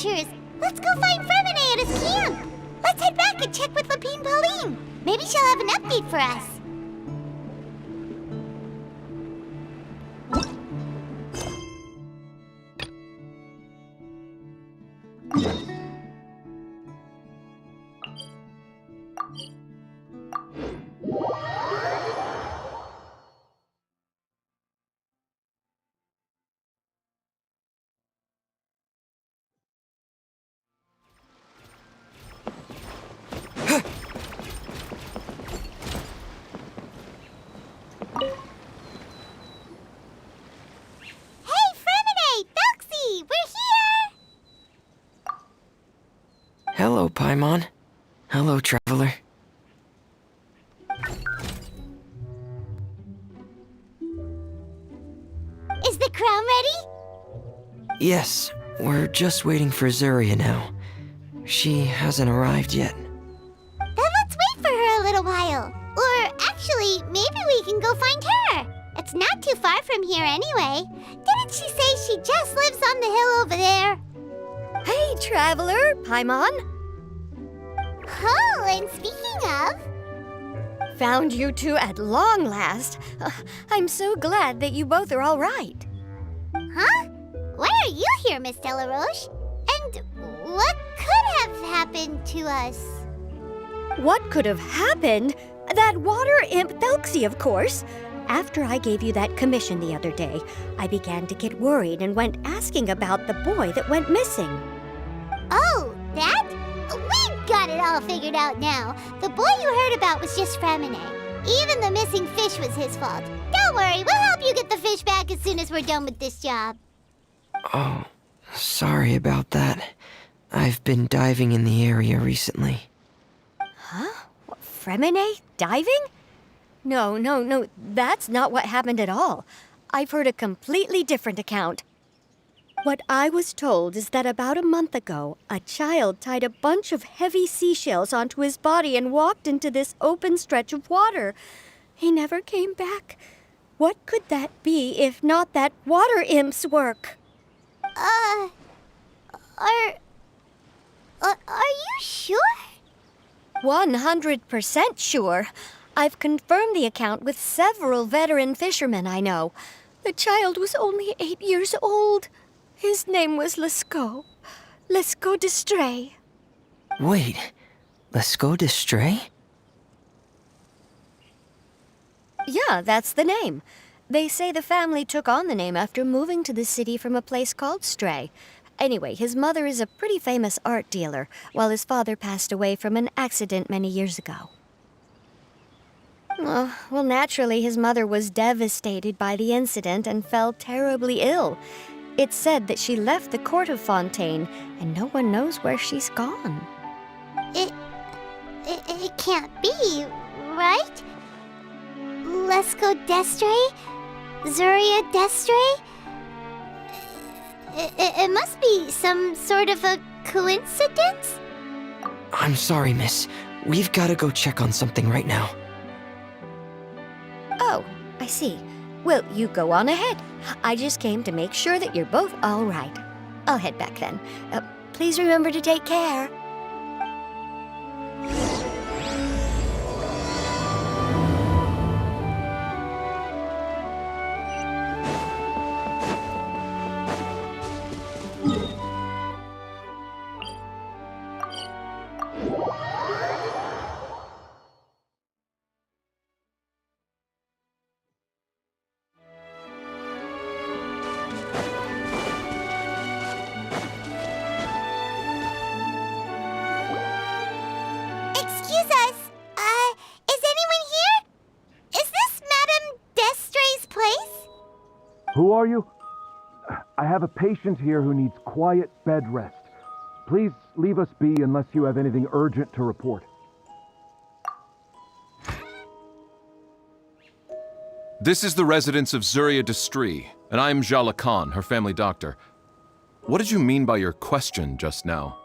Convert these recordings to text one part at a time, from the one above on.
adventures. Let's go find Fremine at his camp. Let's head back and check with Lapine Pauline. Maybe she'll have an update for us. Hello, Paimon. Hello, traveler. Is the crown ready? Yes, we're just waiting for Zuria now. She hasn't arrived yet. Then let's wait for her a little while. Or actually, maybe we can go find her. It's not too far from here anyway. Didn't she say she just lives on the hill over there? Hey, traveler, Paimon. Oh, and speaking of... Found you two at long last. I'm so glad that you both are all right. Huh? Why are you here, Miss Delaroche? And what could have happened to us? What could have happened? That water imp Thelxie, of course. After I gave you that commission the other day, I began to get worried and went asking about the boy that went missing. Oh, that? We've got it all figured out now. The boy you heard about was just Fremine. Even the missing fish was his fault. Don't worry, we'll help you get the fish back as soon as we're done with this job. Oh, sorry about that. I've been diving in the area recently. Huh? What, Fremine? Diving? No, that's not what happened at all. I've heard a completely different account. What I was told is that about a month ago, a child tied a bunch of heavy seashells onto his body and walked into this open stretch of water. He never came back. What could that be if not that water imp's work? Are you sure? 100% sure. I've confirmed the account with several veteran fishermen I know. The child was only 8 years old. His name was Lescaut. Lescaut d'Estray. Wait, Lescaut d'Estray? Yeah, that's the name. They say the family took on the name after moving to the city from a place called Stray. Anyway, his mother is a pretty famous art dealer, while his father passed away from an accident many years ago. Well, naturally, his mother was devastated by the incident and fell terribly ill. It's said that she left the court of Fontaine, and no one knows where she's gone. It can't be, right? Lescaut d'Estray? Zuria d'Estray? It must be some sort of a coincidence? I'm sorry, miss. We've got to go check on something right now. Oh, I see. Well, you go on ahead. I just came to make sure that you're both all right. I'll head back then. Please remember to take care. Excuse us. Is anyone here? Is this Madame d'Estray's place? Who are you? I have a patient here who needs quiet bed rest. Please leave us be unless you have anything urgent to report. This is the residence of Zuria d'Estray, and I'm Jala Khan, her family doctor. What did you mean by your question just now?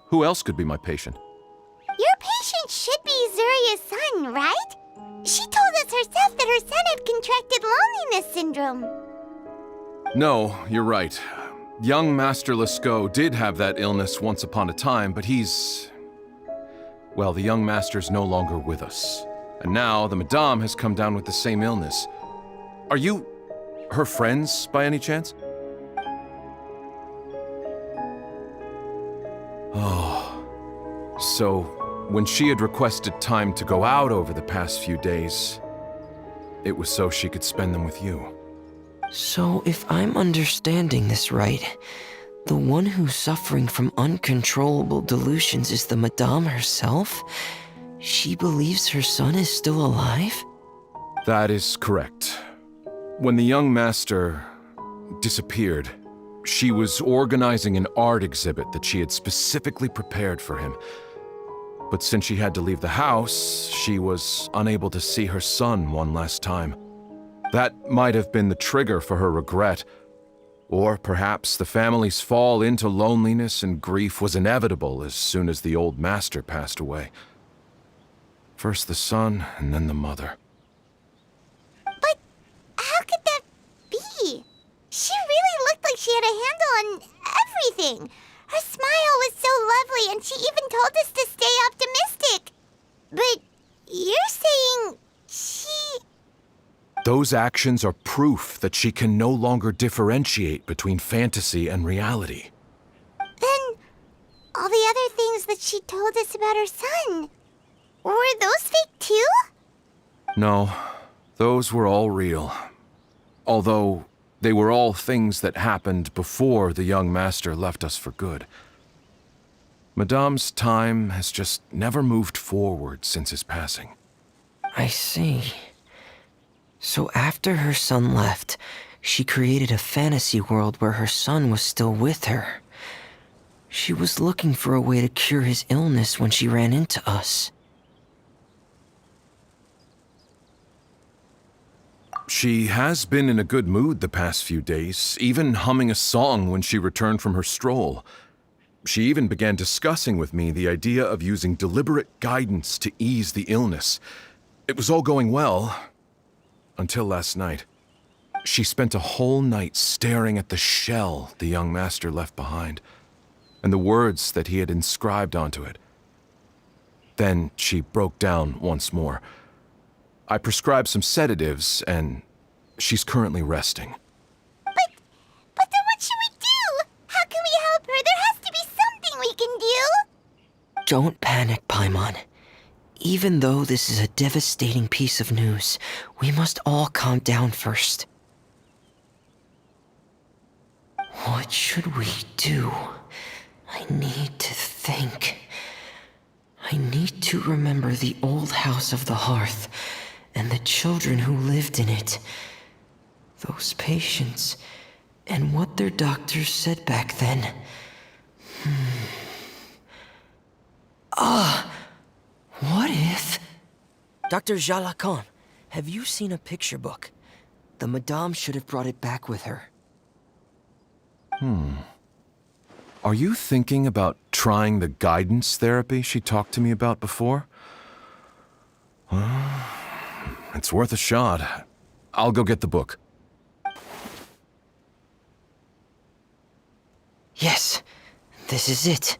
Who else could be my patient? Your patient should be Zuria's son, right? She told us herself that her son had contracted loneliness syndrome. No, you're right. Young Master Lescaut did have that illness once upon a time, but well, the young master's no longer with us. And now the Madame has come down with the same illness. Are you her friends, by any chance? Oh. So, when she had requested time to go out over the past few days, it was so she could spend them with you. So, if I'm understanding this right, the one who's suffering from uncontrollable delusions is the Madame herself? She believes her son is still alive? That is correct. When the young master disappeared, she was organizing an art exhibit that she had specifically prepared for him. But since she had to leave the house, she was unable to see her son one last time. That might have been the trigger for her regret. Or perhaps the family's fall into loneliness and grief was inevitable as soon as the old master passed away. First the son, and then the mother. But how could that be? She really looked like she had a handle on everything. Her smile was so lovely, and she even told us to stay optimistic. But you're saying she... Those actions are proof that she can no longer differentiate between fantasy and reality. Then all the other things that she told us about her son, were those fake too? No, those were all real. Although they were all things that happened before the young master left us for good. Madame's time has just never moved forward since his passing. I see. So after her son left, she created a fantasy world where her son was still with her. She was looking for a way to cure his illness when she ran into us. She has been in a good mood the past few days, even humming a song when she returned from her stroll. She even began discussing with me the idea of using deliberate guidance to ease the illness. It was all going well, until last night. She spent a whole night staring at the shell the young master left behind, and the words that he had inscribed onto it. Then she broke down once more. I prescribed some sedatives, and she's currently resting. But then what should we do? How can we help her? There has to be something we can do. Don't panic, Paimon. Even though this is a devastating piece of news, we must all calm down first. What should we do? I need to think. I need to remember the old house of the hearth and the children who lived in it. Those patients and what their doctors said back then. What if... Dr. Jalakon, have you seen a picture book? The Madame should have brought it back with her. Are you thinking about trying the guidance therapy she talked to me about before? It's worth a shot. I'll go get the book. Yes, this is it.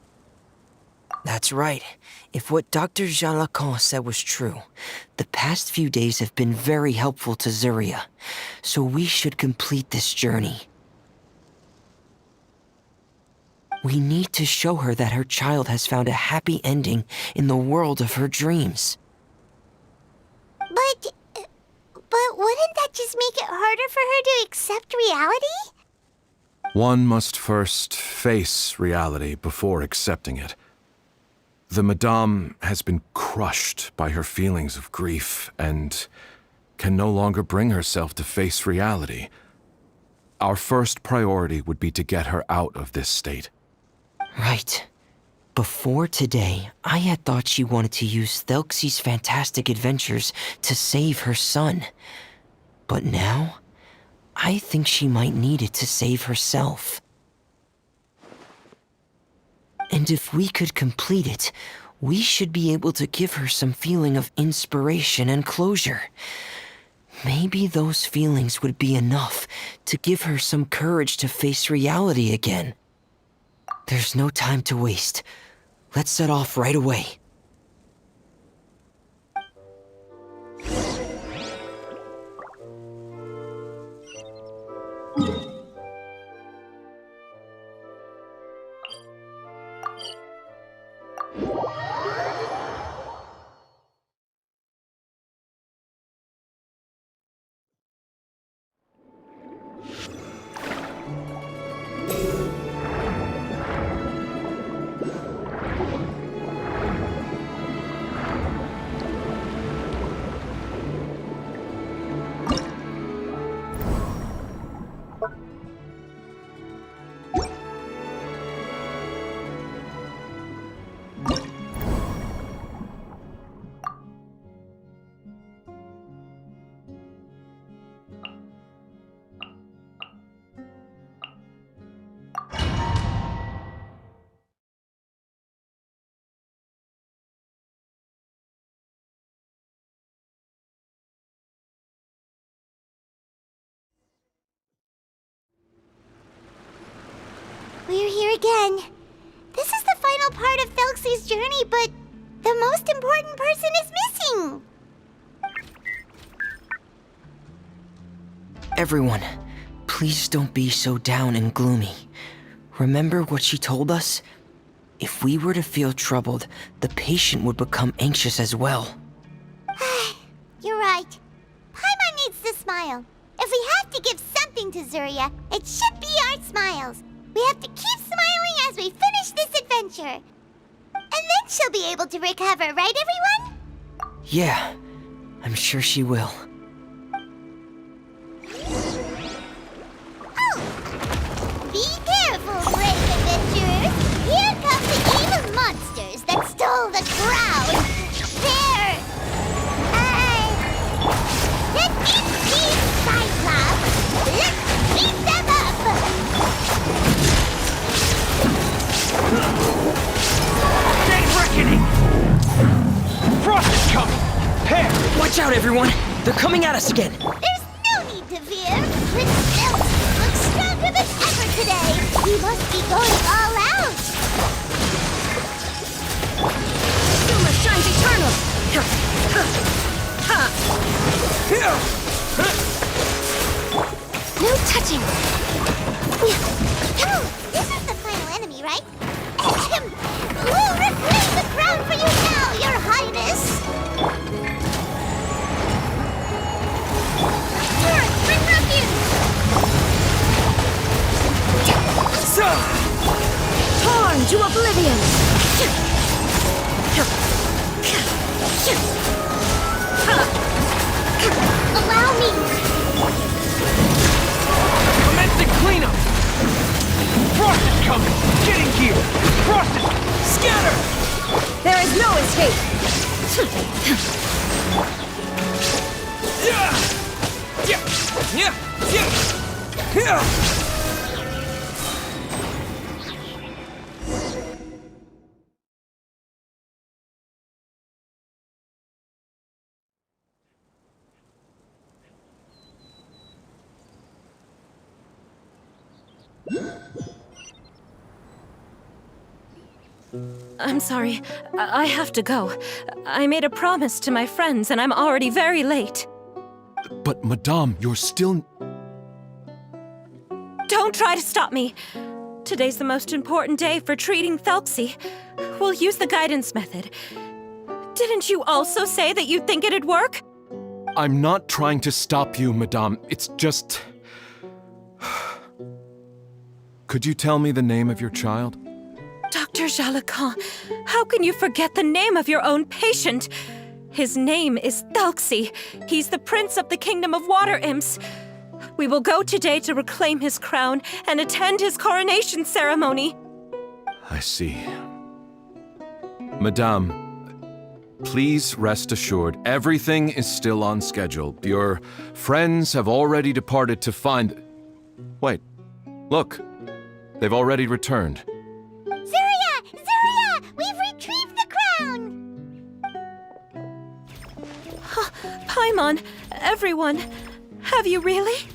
That's right. If what Dr. Jalakon said was true, the past few days have been very helpful to Zuria, so we should complete this journey. We need to show her that her child has found a happy ending in the world of her dreams. But wouldn't that just make it harder for her to accept reality? One must first face reality before accepting it. The Madame has been crushed by her feelings of grief and can no longer bring herself to face reality. Our first priority would be to get her out of this state. Right. Before today, I had thought she wanted to use Thelxie's fantastic adventures to save her son. But now, I think she might need it to save herself. And if we could complete it, we should be able to give her some feeling of inspiration and closure. Maybe those feelings would be enough to give her some courage to face reality again. There's no time to waste. Let's set off right away. We're here again. This is the final part of Felxie's journey, but the most important person is missing. Everyone, please don't be so down and gloomy. Remember what she told us? If we were to feel troubled, the patient would become anxious as well. You're right. Paimon needs to smile. If we have to give something to Zuria, it should be our smiles. We have to keep smiling as we finish this adventure. And then she'll be able to recover, right, everyone? Yeah, I'm sure she will. Oh! Be careful, brave adventurers! Here come the evil monsters that stole the crown! There! Let me see, Cyclops! Let's beat them up! Dead reckoning! Frost is coming! Hey! Watch out, everyone! They're coming at us again! There's no need to fear! Prince Felx looks stronger than ever today! He must be going all out! Suma shines eternal! No touching! Oh, this is the final enemy, right? We'll reclaim the crown for you now, Your Highness! Sure, bring refuge! Torn to oblivion! Allow me! Commencing cleanup! Frost is coming! Get in gear! Frost is... Scatter! There is no escape! Yeah! Yeah! Yeah! Yeah! Yeah! I'm sorry. I have to go. I made a promise to my friends, and I'm already very late. But, Madame, you're still... Don't try to stop me. Today's the most important day for treating Felxie. We'll use the guidance method. Didn't you also say that you think it'd work? I'm not trying to stop you, Madame. It's just... Could you tell me the name of your child? Dr. Jalacan, how can you forget the name of your own patient? His name is Felxie. He's the prince of the kingdom of water imps. We will go today to reclaim his crown and attend his coronation ceremony. I see. Madame, please rest assured, everything is still on schedule. Your friends have already departed to find... Wait, look. They've already returned. Zuria! Zuria! We've retrieved the crown! Paimon, everyone. Have you really?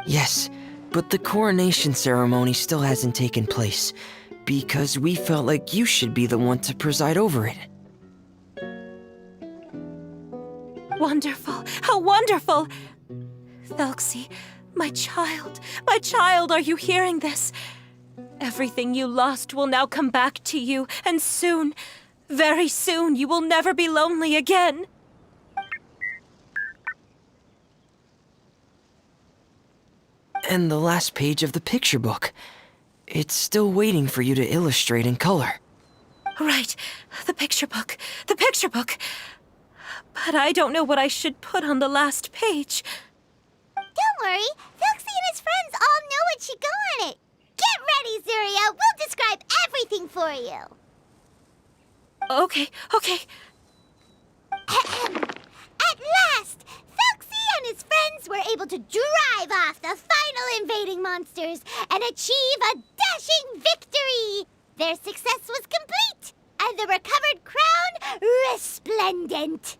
Yes, but the coronation ceremony still hasn't taken place, because we felt like you should be the one to preside over it. Wonderful! How wonderful! Thelxie, my child, are you hearing this? Everything you lost will now come back to you, and soon, very soon, you will never be lonely again. And the last page of the picture book. It's still waiting for you to illustrate in color. Right, the picture book. But I don't know what I should put on the last page. Don't worry, Thelxie and his friends all know what should go on it. Get ready, Zuria. We'll describe everything for you. Okay. At last, Thelxie and his friends were able to drive off the final invading monsters and achieve a dashing victory. Their success was complete, and the recovered crown resplendent.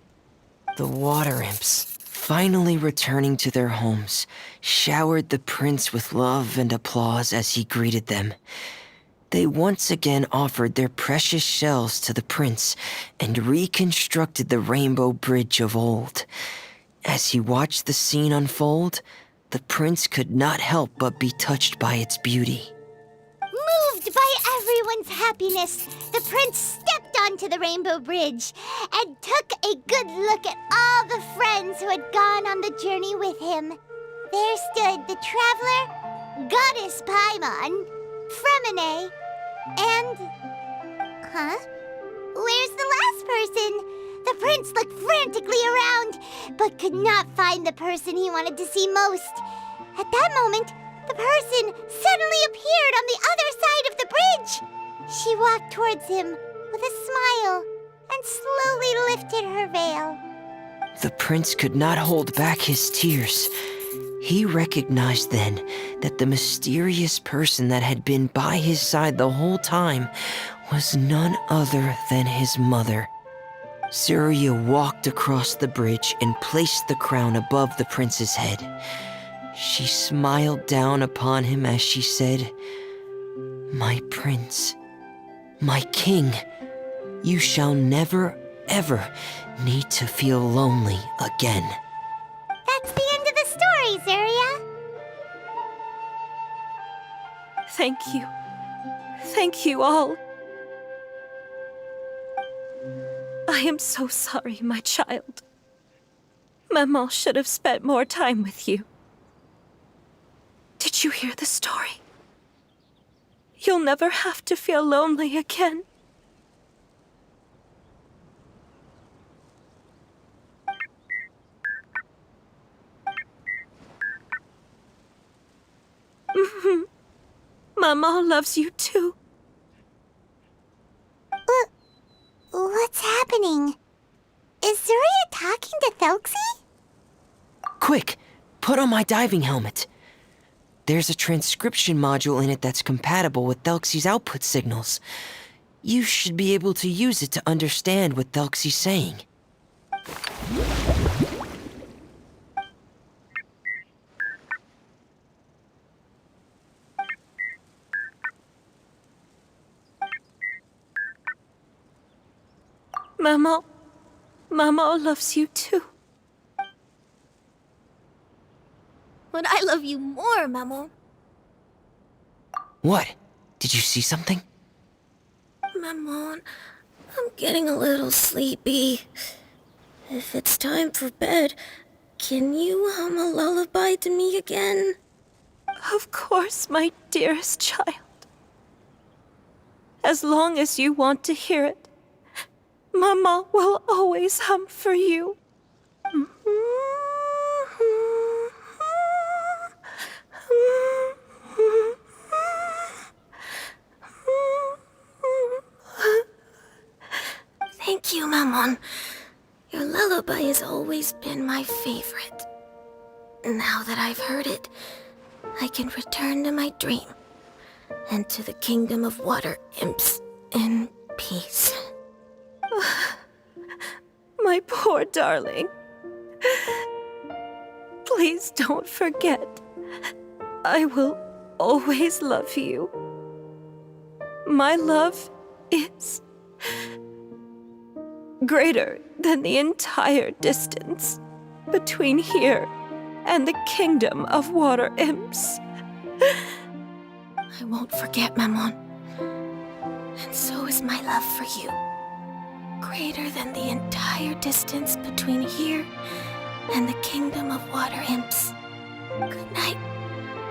The water imps, finally returning to their homes, showered the prince with love and applause as he greeted them. They once again offered their precious shells to the prince and reconstructed the rainbow bridge of old. As he watched the scene unfold, the prince could not help but be touched by its beauty. Moved by everyone's happiness, the prince stepped onto the rainbow bridge and took a good look at all the friends who had gone on the journey with him. There stood the traveler, Goddess Paimon, Fremine, and... Where's the last person? The prince looked frantically around, but could not find the person he wanted to see most. At that moment, the person suddenly appeared on the other side of the bridge. She walked towards him with a smile and slowly lifted her veil. The prince could not hold back his tears. He recognized then that the mysterious person that had been by his side the whole time was none other than his mother. Zuria walked across the bridge and placed the crown above the prince's head. She smiled down upon him as she said, "My prince, my king, you shall never, ever need to feel lonely again." That's the end of the story, Zuria. Thank you. Thank you all. I am so sorry, my child. Maman should have spent more time with you. Did you hear the story? You'll never have to feel lonely again. Maman loves you too. What's happening? Is Zuria talking to Thelxie? Quick, put on my diving helmet. There's a transcription module in it that's compatible with Thelxie's output signals. You should be able to use it to understand what Thelxie's saying. Maman loves you too. But I love you more, Maman. What? Did you see something? Maman, I'm getting a little sleepy. If it's time for bed, can you hum a lullaby to me again? Of course, my dearest child. As long as you want to hear it, Maman will always hum for you. Thank you, Maman. Your lullaby has always been my favorite. Now that I've heard it, I can return to my dream and to the kingdom of water imps in peace. My poor darling. Please don't forget. I will always love you. My love is greater than the entire distance between here and the kingdom of water imps. I won't forget, Mammon. And so is my love for you. Greater than the entire distance between here and the kingdom of water imps. Good night,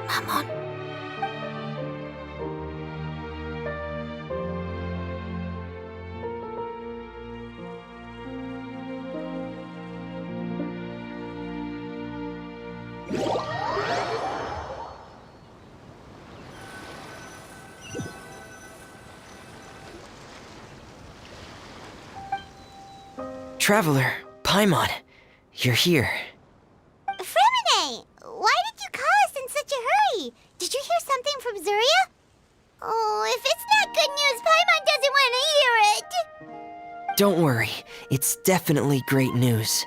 Mammon. Traveler, Paimon, you're here. Fremine, why did you call us in such a hurry? Did you hear something from Zuria? Oh, if it's not good news, Paimon doesn't want to hear it. Don't worry, it's definitely great news.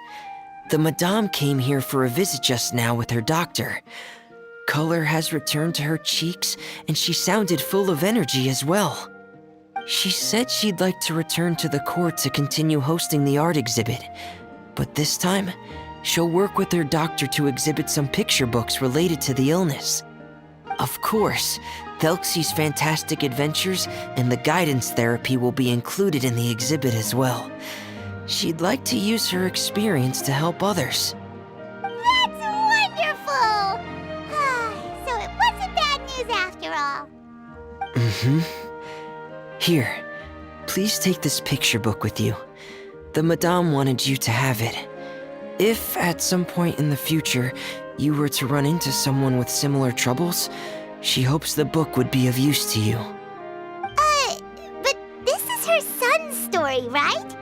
The Madame came here for a visit just now with her doctor. Color has returned to her cheeks, and she sounded full of energy as well. She said she'd like to return to the court to continue hosting the art exhibit. But this time, she'll work with her doctor to exhibit some picture books related to the illness. Of course, Thelxie's fantastic adventures and the guidance therapy will be included in the exhibit as well. She'd like to use her experience to help others. That's wonderful! So it wasn't bad news after all. Mm-hmm. Here, please take this picture book with you. The Madame wanted you to have it. If, at some point in the future, you were to run into someone with similar troubles, she hopes the book would be of use to you. But this is her son's story, right?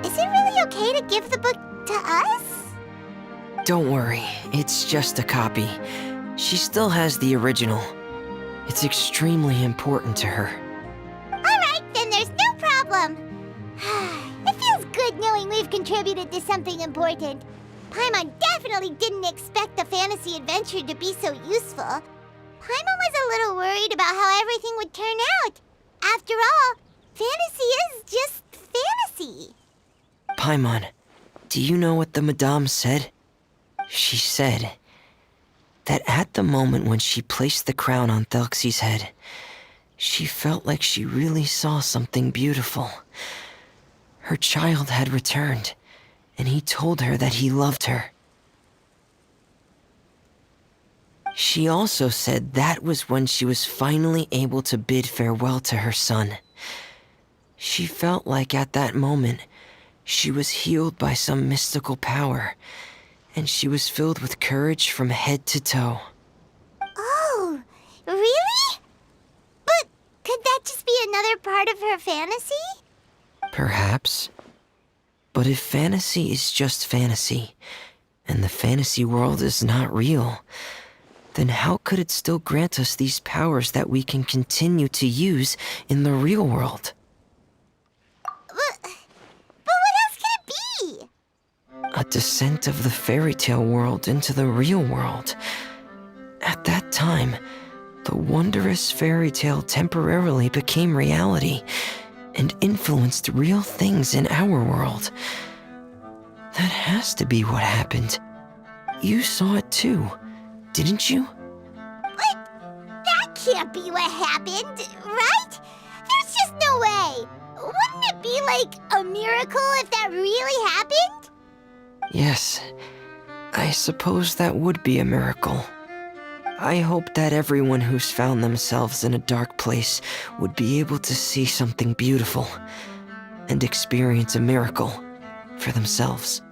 Is it really okay to give the book to us? Don't worry, it's just a copy. She still has the original. It's extremely important to her. Alright, then there's no problem. It feels good knowing we've contributed to something important. Paimon definitely didn't expect the fantasy adventure to be so useful. Paimon was a little worried about how everything would turn out. After all, fantasy is just fantasy. Paimon, do you know what the Madame said? She said that at the moment when she placed the crown on Thelxie's head, she felt like she really saw something beautiful. Her child had returned, and he told her that he loved her. She also said that was when she was finally able to bid farewell to her son. She felt like at that moment, she was healed by some mystical power, and she was filled with courage from head to toe. Oh, really? But could that just be another part of her fantasy? Perhaps. But if fantasy is just fantasy, and the fantasy world is not real, then how could it still grant us these powers that we can continue to use in the real world? But what else could it be? A descent of the fairy tale world into the real world. At that time, the wondrous fairy tale temporarily became reality and influenced real things in our world. That has to be what happened. You saw it too, didn't you? But that can't be what happened, right? There's just no way. Wouldn't it be like a miracle if that really happened? Yes, I suppose that would be a miracle. I hope that everyone who's found themselves in a dark place would be able to see something beautiful and experience a miracle for themselves.